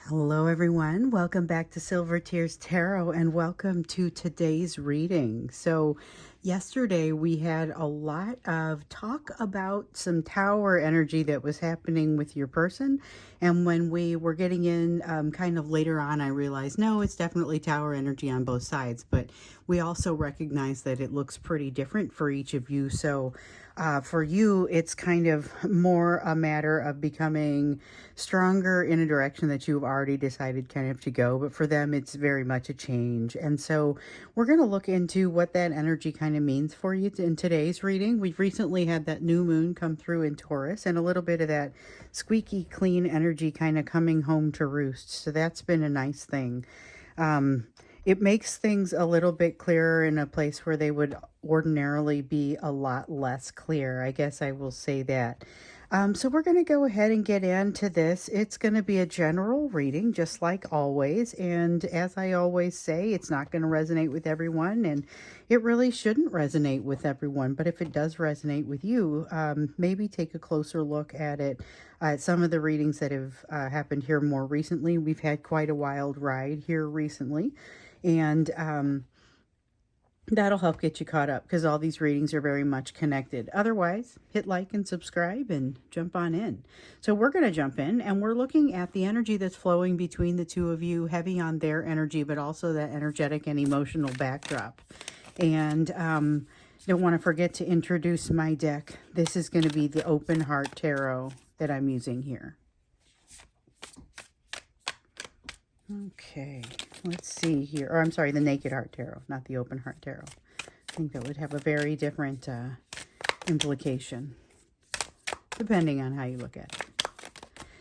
Hello everyone, welcome back to Silver Tears Tarot and welcome to today's reading. So yesterday we had a lot of talk about some tower energy that was happening with your person, and when we were getting in kind of later on, I realized no, it's definitely tower energy on both sides, but we also recognize that it looks pretty different for each of you. So for you, it's kind of more a matter of becoming stronger in a direction that you've already decided kind of to go. But for them, it's very much a change. And so we're going to look into what that energy kind of means for you in today's reading. We've recently had that new moon come through in Taurus and a little bit of that squeaky clean energy kind of coming home to roost. So that's been a nice thing. It makes things a little bit clearer in a place where they would ordinarily be a lot less clear. I guess I will say that. So we're going to go ahead and get into this. It's going to be a general reading, just like always. And as I always say, it's not going to resonate with everyone, and it really shouldn't resonate with everyone. But if it does resonate with you, maybe take a closer look at it. Some of the readings that have happened here more recently, we've had quite a wild ride here recently. And that'll help get you caught up because all these readings are very much connected. Otherwise, hit like and subscribe and jump on in. So we're going to jump in and we're looking at the energy that's flowing between the two of you, heavy on their energy, but also that energetic and emotional backdrop. And don't want to forget to introduce my deck. This is going to be the Open Heart Tarot that I'm using here. Okay, let's see here. Or I'm sorry, the Naked Heart Tarot, not the Open Heart Tarot. I think that would have a very different implication, depending on how you look at it.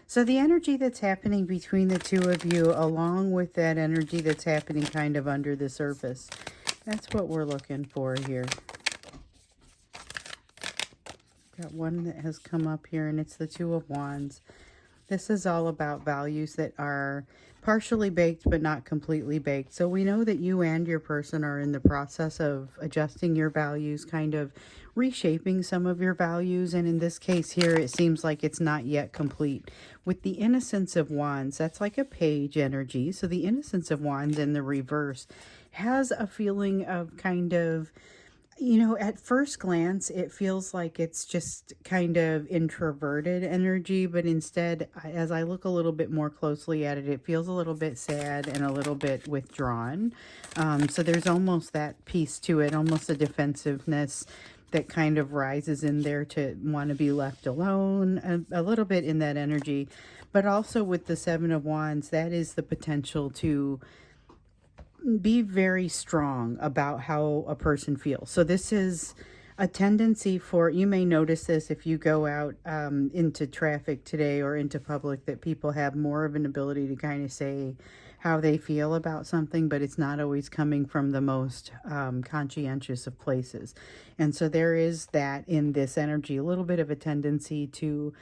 So the energy that's happening between the two of you, along with that energy that's happening kind of under the surface, that's what we're looking for here. Got one that has come up here, and it's the Two of Wands. This is all about values that are partially baked but not completely baked. So we know that you and your person are in the process of adjusting your values, kind of reshaping some of your values. And in this case here, it seems like it's not yet complete. With the Innocence of Wands, that's like a page energy. So the Innocence of Wands in the reverse has a feeling of kind of, you know, at first glance, it feels like it's just kind of introverted energy, but instead, as I look a little bit more closely at it, it feels a little bit sad and a little bit withdrawn. So there's almost that piece to it, almost a defensiveness that kind of rises in there to want to be left alone, a little bit in that energy. But also with the Seven of Wands, that is the potential to be very strong about how a person feels. So this is a tendency for, you may notice this if you go out into traffic today or into public, that people have more of an ability to kind of say how they feel about something, but it's not always coming from the most conscientious of places. And so there is that in this energy, a little bit of a tendency to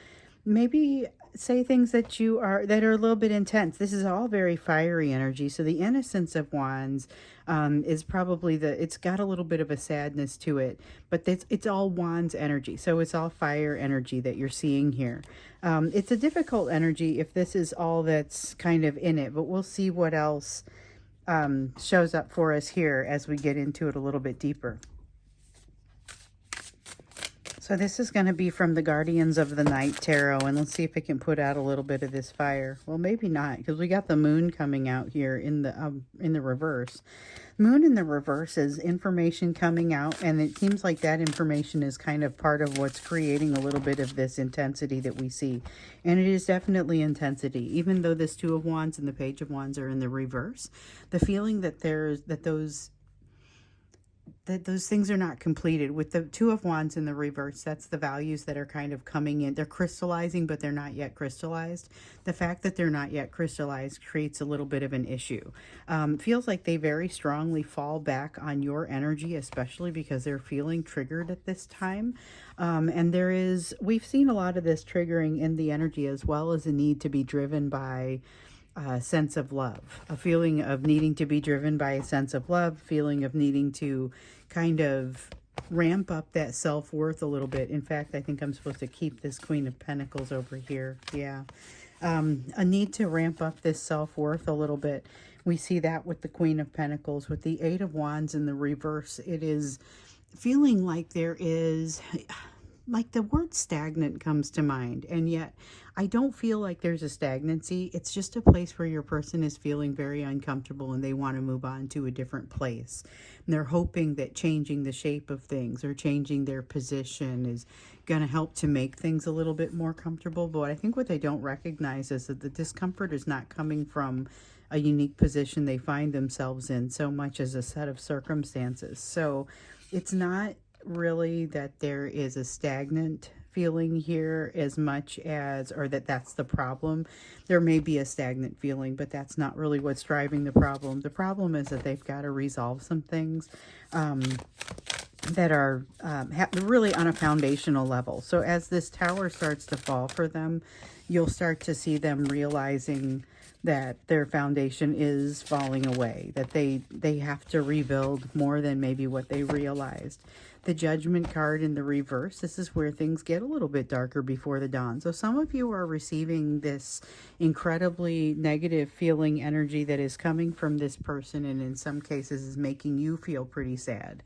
maybe say things that are a little bit intense. This is all very fiery energy. So the Innocence of Wands is probably it's got a little bit of a sadness to it, but it's all Wands energy. So it's all fire energy that you're seeing here. It's a difficult energy if this is all that's kind of in it, but we'll see what else shows up for us here as we get into it a little bit deeper. So this is going to be from the Guardians of the Night Tarot, and let's see if it can put out a little bit of this fire. Well, maybe not, because we got the moon coming out here in the reverse. Moon in the reverse is information coming out, and it seems like that information is kind of part of what's creating a little bit of this intensity that we see. And it is definitely intensity, even though this Two of Wands and the Page of Wands are in the reverse. The feeling that those things are not completed. With the Two of Wands in the reverse, that's the values that are kind of coming in. They're crystallizing, but they're not yet crystallized. The fact that they're not yet crystallized creates a little bit of an issue. Feels like they very strongly fall back on your energy, especially because they're feeling triggered at this time. And we've seen a lot of this triggering in the energy, as well as a need to be driven by sense of love, a feeling of needing to be driven by a sense of love, feeling of needing to kind of ramp up that self-worth a little bit. In fact, I think I'm supposed to keep this Queen of Pentacles over here. Yeah. A need to ramp up this self-worth a little bit. We see that with the Queen of Pentacles. With the Eight of Wands in the reverse, it is feeling like there is, like the word stagnant comes to mind, and yet I don't feel like there's a stagnancy. It's just a place where your person is feeling very uncomfortable and they want to move on to a different place. And they're hoping that changing the shape of things or changing their position is going to help to make things a little bit more comfortable. But I think what they don't recognize is that the discomfort is not coming from a unique position they find themselves in so much as a set of circumstances. So it's not really that there is a stagnant feeling here as much as, or that's the problem. There may be a stagnant feeling, but that's not really what's driving the problem. The problem is that they've got to resolve some things that are really on a foundational level. So as this tower starts to fall for them, you'll start to see them realizing that their foundation is falling away, that they have to rebuild more than maybe what they realized. The Judgment card in the reverse, this is where things get a little bit darker before the dawn. So some of you are receiving this incredibly negative feeling energy that is coming from this person, and in some cases is making you feel pretty sad.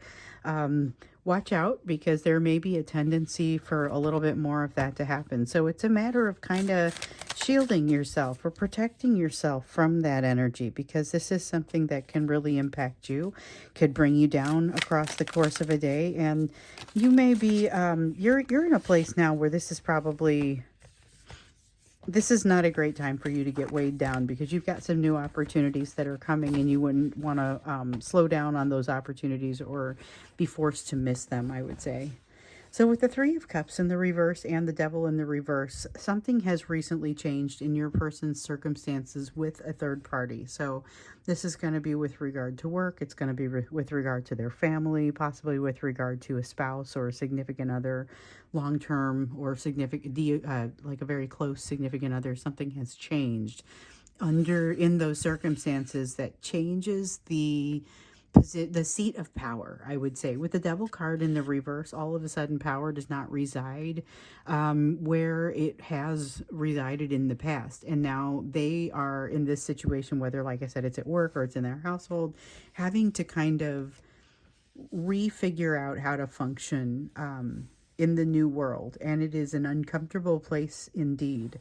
Watch out, because there may be a tendency for a little bit more of that to happen. So it's a matter of kind of shielding yourself or protecting yourself from that energy, because this is something that can really impact you, could bring you down across the course of a day. And you may be, you're in a place now where this is not a great time for you to get weighed down, because you've got some new opportunities that are coming, and you wouldn't want to slow down on those opportunities or be forced to miss them, I would say. So with the Three of Cups in the reverse and the Devil in the reverse, something has recently changed in your person's circumstances with a third party. So this is going to be with regard to work. It's going to be with regard to their family, possibly with regard to a spouse or a significant other, long-term or significant, like a very close significant other. Something has changed in those circumstances that changes the seat of power, I would say. With the Devil card in the reverse, all of a sudden power does not reside where it has resided in the past. And now they are in this situation, whether, like I said, it's at work or it's in their household, having to kind of refigure out how to function in the new world. And it is an uncomfortable place indeed.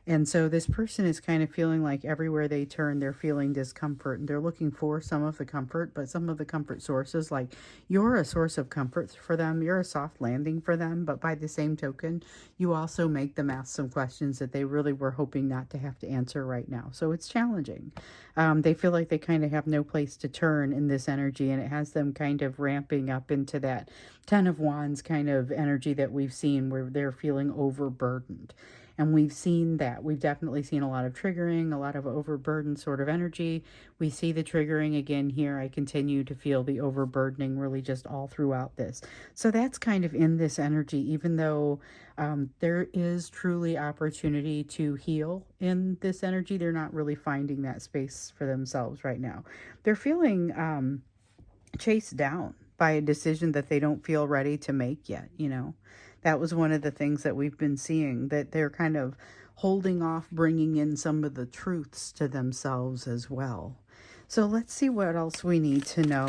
And so this person is kind of feeling like everywhere they turn, they're feeling discomfort, and they're looking for some of the comfort, but some of the comfort sources, like you're a source of comfort for them, you're a soft landing for them, but by the same token, you also make them ask some questions that they really were hoping not to have to answer right now. So it's challenging. They feel like they kind of have no place to turn in this energy, and it has them kind of ramping up into that Ten of Wands kind of energy that we've seen, where they're feeling overburdened. And we've seen that. We've definitely seen a lot of triggering, a lot of overburdened sort of energy. We see the triggering again here. I continue to feel the overburdening really just all throughout this. So that's kind of in this energy, even though there is truly opportunity to heal in this energy. They're not really finding that space for themselves right now. They're feeling chased down by a decision that they don't feel ready to make yet, you know. That was one of the things that we've been seeing, that they're kind of holding off bringing in some of the truths to themselves as well. So let's see what else we need to know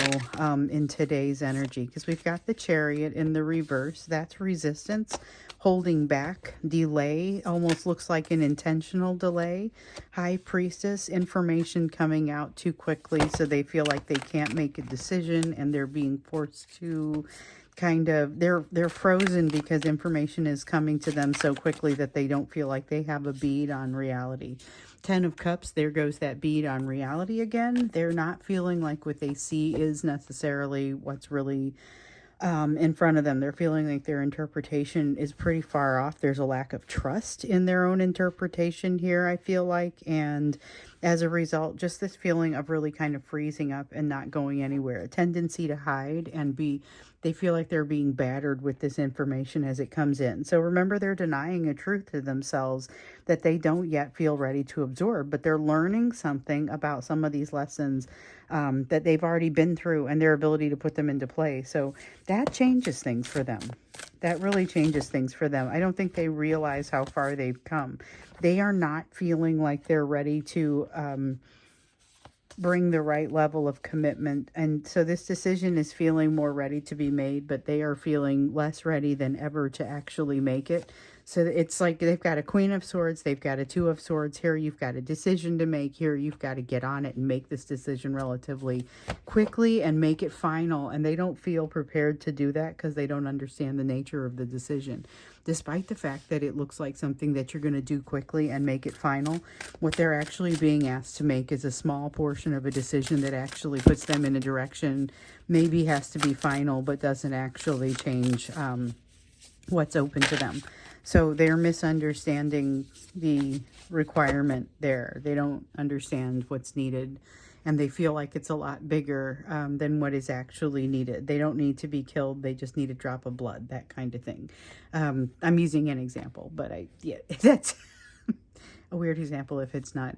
in today's energy, because we've got the Chariot in the reverse. That's resistance, holding back, delay, almost looks like an intentional delay. High Priestess, information coming out too quickly, so they feel like they can't make a decision, and they're being forced to kind of, they're frozen because information is coming to them so quickly that they don't feel like they have a bead on reality. Ten of Cups, there goes that bead on reality again. They're not feeling like what they see is necessarily what's really in front of them. They're feeling like their interpretation is pretty far off. There's a lack of trust in their own interpretation here, I feel like. And as a result, just this feeling of really kind of freezing up and not going anywhere. A tendency to hide and they feel like they're being battered with this information as it comes in. So remember, they're denying a truth to themselves that they don't yet feel ready to absorb, but they're learning something about some of these lessons that they've already been through and their ability to put them into play. So that changes things for them. That really changes things for them. I don't think they realize how far they've come. They are not feeling like they're ready to bring the right level of commitment. And so this decision is feeling more ready to be made, but they are feeling less ready than ever to actually make it. So it's like they've got a Queen of Swords, they've got a Two of Swords. Here you've got a decision to make. Here you've got to get on it and make this decision relatively quickly and make it final. And they don't feel prepared to do that because they don't understand the nature of the decision. Despite the fact that it looks like something that you're going to do quickly and make it final, what they're actually being asked to make is a small portion of a decision that actually puts them in a direction, maybe has to be final, but doesn't actually change what's open to them. So they're misunderstanding the requirement there. They don't understand what's needed, and they feel like it's a lot bigger than what is actually needed. They don't need to be killed. They just need a drop of blood, that kind of thing. I'm using an example, but yeah, that's a weird example if it's not,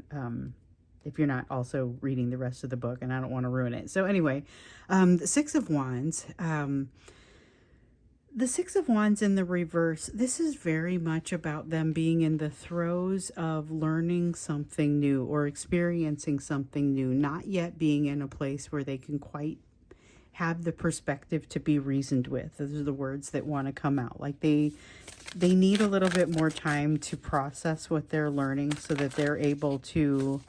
if you're not also reading the rest of the book, and I don't want to ruin it. So anyway, the Six of Wands. The Six of Wands in the reverse, this is very much about them being in the throes of learning something new or experiencing something new, not yet being in a place where they can quite have the perspective to be reasoned with. Those are the words that want to come out. Like they need a little bit more time to process what they're learning so that they're able to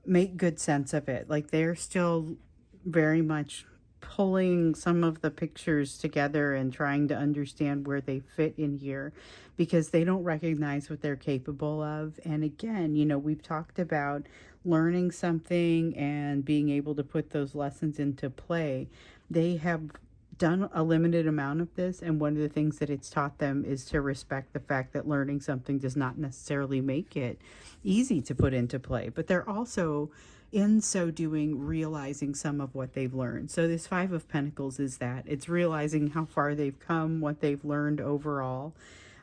make good sense of it. Like they're still very much pulling some of the pictures together and trying to understand where they fit in here because they don't recognize what they're capable of. And again, you know, we've talked about learning something and being able to put those lessons into play. They have done a limited amount of this, and one of the things that it's taught them is to respect the fact that learning something does not necessarily make it easy to put into play, but they're also in so doing realizing some of what they've learned. So this Five of Pentacles is that it's realizing how far they've come, what they've learned overall.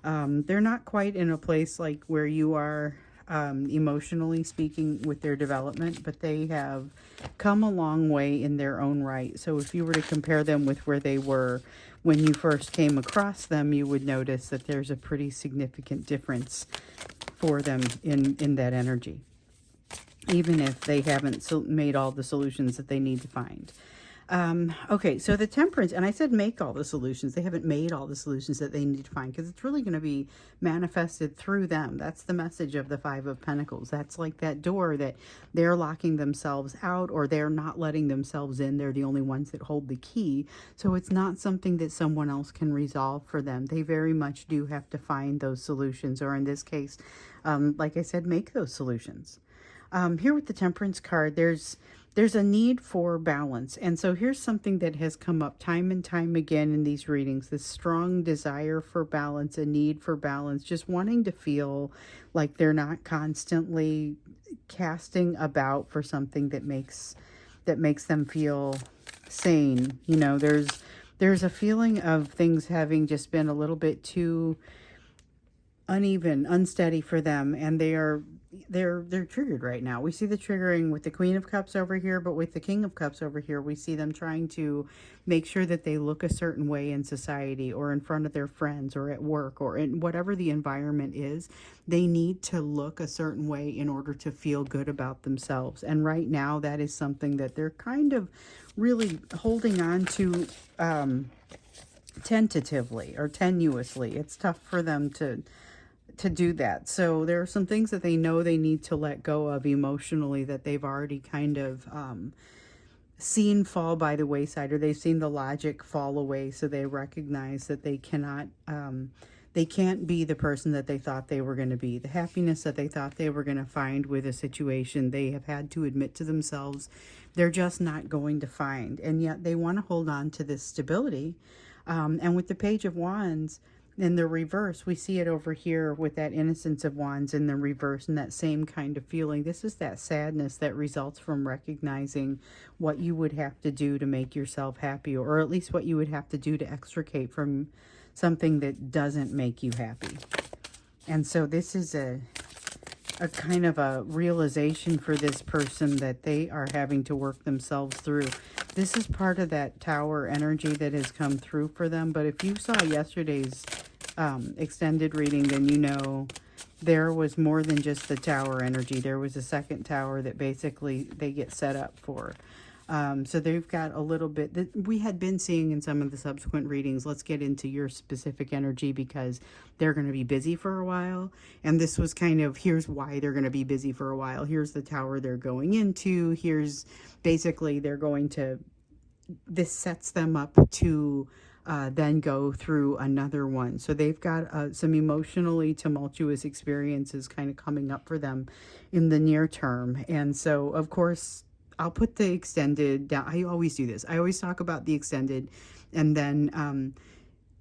They're not quite in a place like where you are emotionally speaking with their development, but they have come a long way in their own right. So if you were to compare them with where they were when you first came across them, you would notice that there's a pretty significant difference for them in that energy, even if they haven't made all the solutions that they need to find. Okay, so the Temperance, and I said make all the solutions. They haven't made all the solutions that they need to find because it's really going to be manifested through them. That's the message of the Five of Pentacles. That's like that door that they're locking themselves out, or they're not letting themselves in. They're the only ones that hold the key. So it's not something that someone else can resolve for them. They very much do have to find those solutions, or in this case, like I said, make those solutions. Here with the Temperance card, there's a need for balance. And so here's something that has come up time and time again in these readings, this strong desire for balance, a need for balance, just wanting to feel like they're not constantly casting about for something that makes them feel sane. You know, there's a feeling of things having just been a little bit too uneven, unsteady for them, and they're triggered right now. We see the triggering with the Queen of Cups over here, but with the King of Cups over here, we see them trying to make sure that they look a certain way in society or in front of their friends or at work or in whatever the environment is. They need to look a certain way in order to feel good about themselves. And right now, that is something that they're kind of really holding on to tentatively or tenuously. It's tough for them to do that. So there are some things that they know they need to let go of emotionally that they've already kind of seen fall by the wayside, or they've seen the logic fall away. So they recognize that they cannot, they can't be the person that they thought they were going to be. The happiness that they thought they were going to find with a situation, they have had to admit to themselves they're just not going to find. And yet they want to hold on to this stability. And with the Page of Wands, in the reverse, we see it over here with that Innocence of Wands in the reverse, and that same kind of feeling. This is that sadness that results from recognizing what you would have to do to make yourself happy, or at least what you would have to do to extricate from something that doesn't make you happy. And so this is a kind of a realization for this person that they are having to work themselves through. this is part of that tower energy that has come through for them. But if you saw yesterday's extended reading, then you know there was more than just the tower energy. There was a second tower that basically they get set up for. So they've got a little bit that we had been seeing in some of the subsequent readings. Let's get into your specific energy because they're going to be busy for a while. And this was kind of, here's why they're going to be busy for a while. Here's the tower they're going into. Here's basically they're going to, this sets them up to then go through another one. So they've got some emotionally tumultuous experiences kind of coming up for them in the near term. And so, of course, I'll put the extended down. I always do this. I always talk about the extended, and then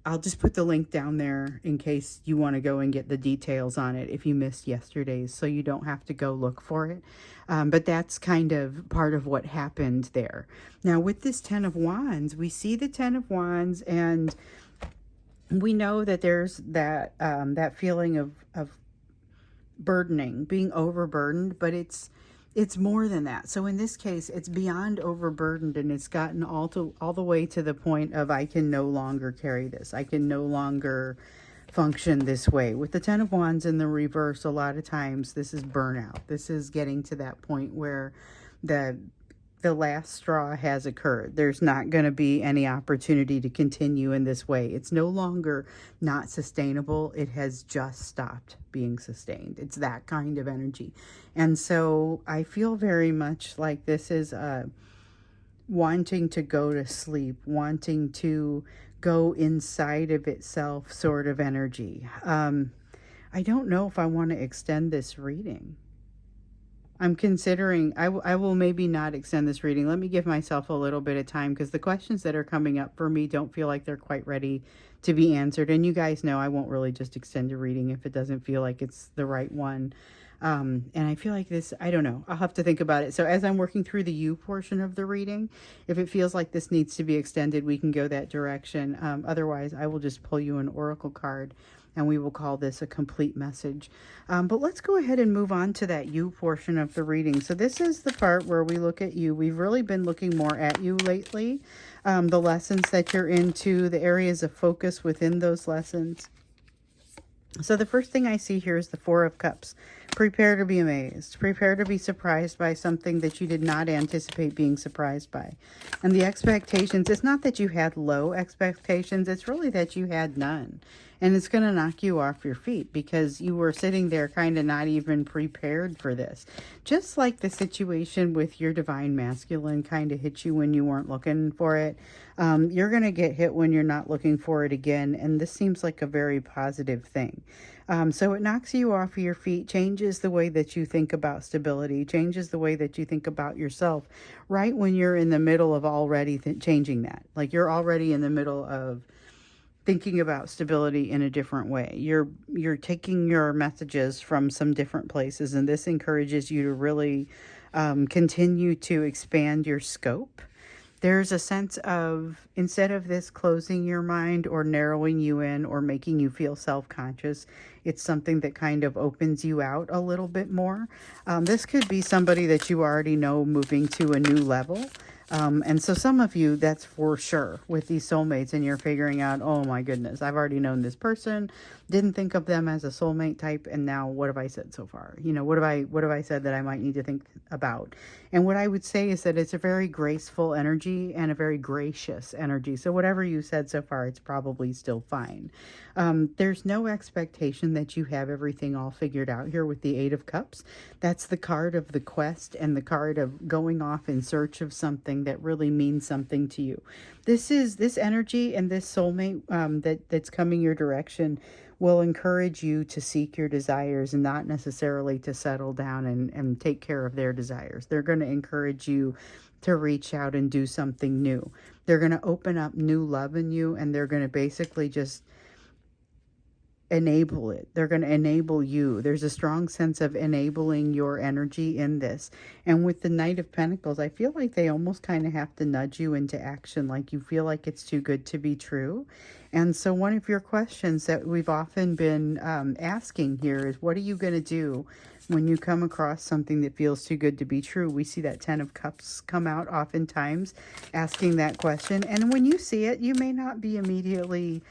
I'll just put the link down there in case you want to go and get the details on it if you missed yesterday's, so you don't have to go look for it. But that's kind of part of what happened there. Now, with this Ten of Wands, we see the Ten of Wands, and we know that there's that that feeling of burdening, being overburdened, but it's more than that. So in this case, it's beyond overburdened, and it's gotten all the way to the point of I can no longer carry this. I can no longer function this way. With the Ten of Wands in the reverse, a lot of times this is burnout. This is getting to that point where the last straw has occurred. There's not going to be any opportunity to continue in this way. It's no longer not sustainable. It has just stopped being sustained. It's that kind of energy. And so I feel very much like this is wanting to go to sleep, wanting to go inside of itself sort of energy. I don't know if I want to extend this reading. I'm considering, I will maybe not extend this reading. Let me give myself a little bit of time because the questions that are coming up for me don't feel like they're quite ready to be answered. And you guys know I won't really just extend a reading if it doesn't feel like it's the right one. And I feel like this, I don't know, I'll have to think about it. So as I'm working through the you portion of the reading, if it feels like this needs to be extended, we can go that direction. Otherwise, I will just pull you an oracle card and we will call this a complete message. But let's go ahead and move on to that you portion of the reading. So this is the part where we look at you. We've really been looking more at you lately. The lessons that you're into, the areas of focus within those lessons. So the first thing I see here is the Four of Cups. Prepare to be amazed. Prepare to be surprised by something that you did not anticipate being surprised by. And the expectations, it's not that you had low expectations. It's really that you had none. And it's going to knock you off your feet because you were sitting there kind of not even prepared for this. Just like the situation with your divine masculine kind of hit you when you weren't looking for it. You're going to get hit when you're not looking for it again. And this seems like a very positive thing. So it knocks you off of your feet, changes the way that you think about stability, changes the way that you think about yourself right when you're in the middle of already changing that. Like you're already in the middle of thinking about stability in a different way. You're taking your messages from some different places, and this encourages you to really continue to expand your scope. There's a sense of, instead of this closing your mind or narrowing you in or making you feel self-conscious, it's something that kind of opens you out a little bit more. This could be somebody that you already know moving to a new level. And so some of you, that's for sure with these soulmates, and you're figuring out, oh my goodness, I've already known this person, didn't think of them as a soulmate type, and now what have I said so far? You know, what have I said that I might need to think about? And what I would say is that it's a very graceful energy and a very gracious energy. So whatever you said so far, it's probably still fine. There's no expectation that you have everything all figured out here with the Eight of Cups. That's the card of the quest and the card of going off in search of something that really means something to you. This energy and this soulmate that's coming your direction will encourage you to seek your desires and not necessarily to settle down and take care of their desires. They're going to encourage you to reach out and do something new. They're going to open up new love in you, and they're going to basically just enable it. They're going to enable you. There's a strong sense of enabling your energy in this. And with the Knight of Pentacles, I feel like they almost kind of have to nudge you into action, like you feel like it's too good to be true. And so one of your questions that we've often been asking here is, what are you going to do When you come across something that feels too good to be true, we see that 10 of Cups come out oftentimes asking that question. And when you see it, you may not be immediately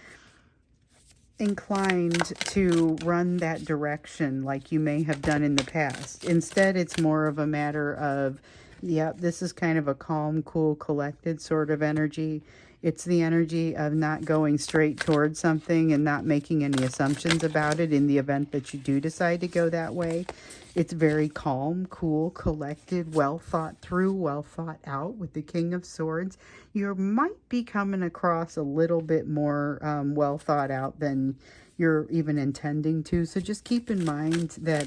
inclined to run that direction like you may have done in the past. Instead, it's more of a matter of, yep, this is kind of a calm, cool, collected sort of energy. It's the energy of not going straight towards something and not making any assumptions about it in the event that you do decide to go that way. It's very calm, cool, collected, well thought through, well thought out with the King of Swords. You might be coming across a little bit more well thought out than you're even intending to. So just keep in mind that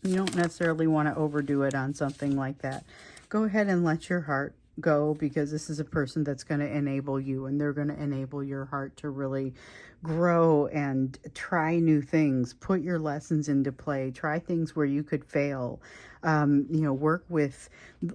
you don't necessarily want to overdo it on something like that. Go ahead and let your heart go, because this is a person that's going to enable you, and they're going to enable your heart to really grow and try new things, put your lessons into play, try things where you could fail, work with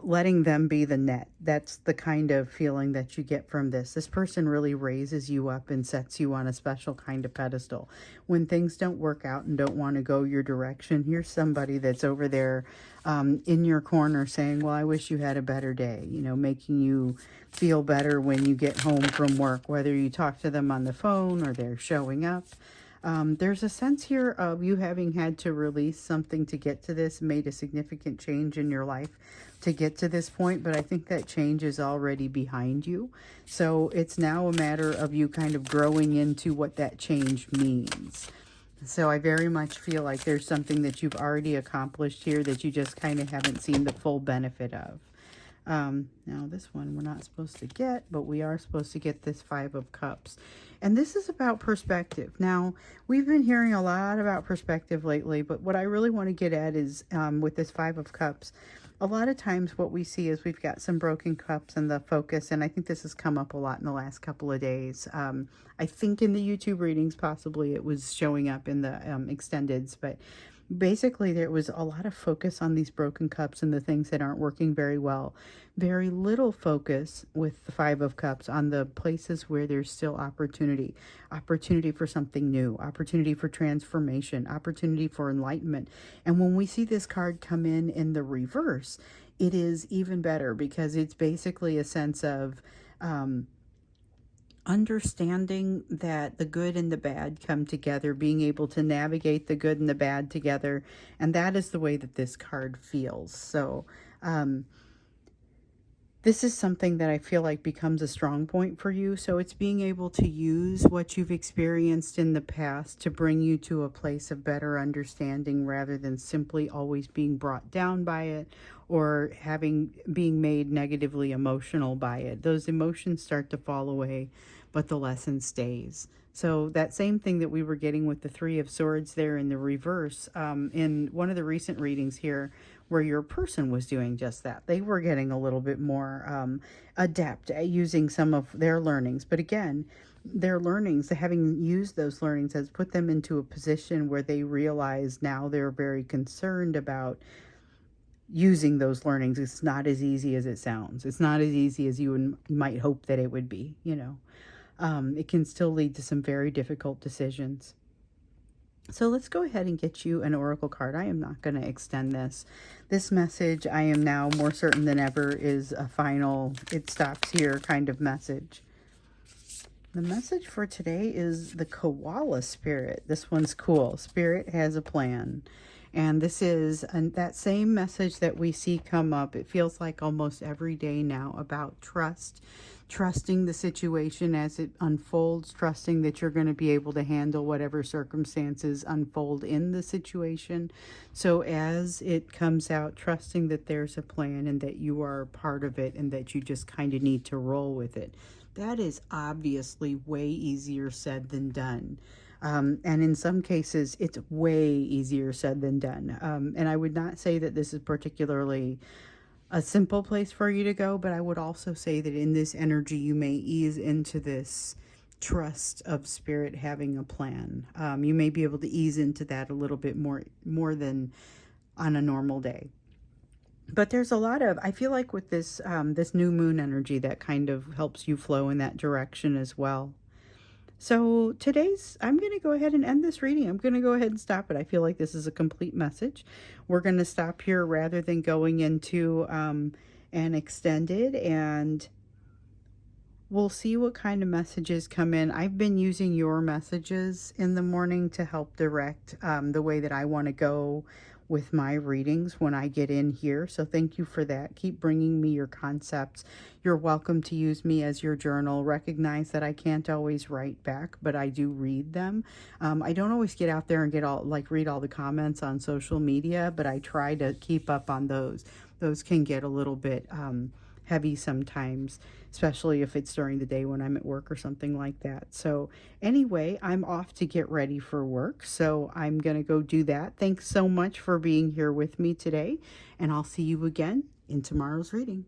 letting them be the net. That's the kind of feeling that you get from this. This person really raises you up and sets you on a special kind of pedestal. When things don't work out and don't want to go your direction, here's somebody that's over there in your corner saying, well, I wish you had a better day, making you feel better when you get home from work, whether you talk to them on the phone or they're showing up. There's a sense here of you having had to release something to get to this, made a significant change in your life to get to this point, but I think that change is already behind you. So it's now a matter of you kind of growing into what that change means. So I very much feel like there's something that you've already accomplished here that you just kind of haven't seen the full benefit of. Now this one we're not supposed to get, but we are supposed to get this 5 of Cups. And this is about perspective. Now, we've been hearing a lot about perspective lately, but what I really want to get at is with this 5 of Cups, a lot of times what we see is we've got some broken cups in the focus, and I think this has come up a lot in the last couple of days. I think in the YouTube readings, possibly it was showing up in the extendeds, but basically there was a lot of focus on these broken cups and the things that aren't working very well. Very little focus with the 5 of Cups on the places where there's still opportunity for something new, opportunity for transformation, opportunity for enlightenment. And when we see this card come in the reverse, it is even better, because it's basically a sense of understanding that the good and the bad come together, being able to navigate the good and the bad together. And that is the way that this card feels. So this is something that I feel like becomes a strong point for you. So it's being able to use what you've experienced in the past to bring you to a place of better understanding, rather than simply always being brought down by it or being made negatively emotional by it. Those emotions start to fall away, but the lesson stays. So that same thing that we were getting with the 3 of Swords there in the reverse, in one of the recent readings here, where your person was doing just that. They were getting a little bit more adept at using some of their learnings. But again, their learnings, having used those learnings, has put them into a position where they realize now they're very concerned about using those learnings. It's not as easy as it sounds. It's not as easy as you might hope that it would be, It can still lead to some very difficult decisions. So let's go ahead and get you an oracle card. I am not going to extend this. This message, I am now more certain than ever, is a final, it stops here kind of message. The message for today is the Koala Spirit. This one's cool. Spirit has a plan. And this is that same message that we see come up. It feels like almost every day now, about trust. Trusting the situation as it unfolds, trusting that you're going to be able to handle whatever circumstances unfold in the situation. So as it comes out, trusting that there's a plan and that you are part of it and that you just kind of need to roll with it. That is obviously way easier said than done. And in some cases, it's way easier said than done. And I would not say that this is particularly a simple place for you to go, but I would also say that in this energy, you may ease into this trust of Spirit having a plan. You may be able to ease into that a little bit more than on a normal day. But there's a lot of, I feel like with this, this new moon energy, that kind of helps you flow in that direction as well. So I'm going to go ahead and end this reading. I'm going to go ahead and stop it. I feel like this is a complete message. We're going to stop here rather than going into an extended, and we'll see what kind of messages come in. I've been using your messages in the morning to help direct the way that I want to go with my readings when I get in here. So thank you for that. Keep bringing me your concepts. You're welcome to use me as your journal. Recognize that I can't always write back, but I do read them. I don't always get out there and read all the comments on social media, but I try to keep up on those. Those can get a little bit heavy sometimes, especially if it's during the day when I'm at work or something like that. So anyway, I'm off to get ready for work, so I'm going to go do that. Thanks so much for being here with me today, and I'll see you again in tomorrow's reading.